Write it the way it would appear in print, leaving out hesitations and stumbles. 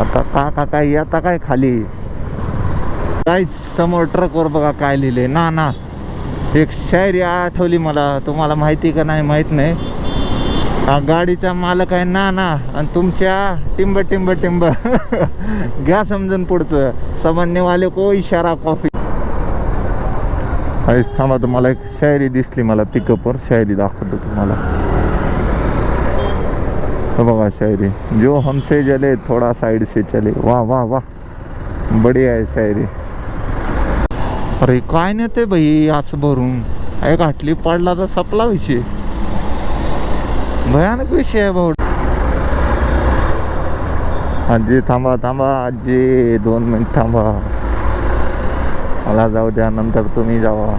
आता काका काय आता काय खाली काय समोर ट्रकवर बघा काय लिहिले ना ना. एक शायरी आठवली मला, तुम्हाला माहिती का नाही माहित नाही. हा गाडीचा मालक आहे ना ना आणि तुमच्या टिंब टिंब टिंब घ्या समजून पुढचं. सामान्यवाले को इशारा कॉफी. थांबा, तुम्हाला एक शायरी दिसली मला पिकअपवर, शायरी दाखवतो तुम्हाला. तो बघा शायरी, जो हमसे जले थोड़ा साइड से चले. वाह वाह वाह, बढिया आहे शायरी. अरे काय नेते भाई असं भरून, एक घाटली पडला तर सपला विषय. भयानक विषय आहे भाऊ. आजी थांबा थांबा, आजी 2 मिनिट थांबा, मला जाऊ द्या, नंतर तुम्ही जावा.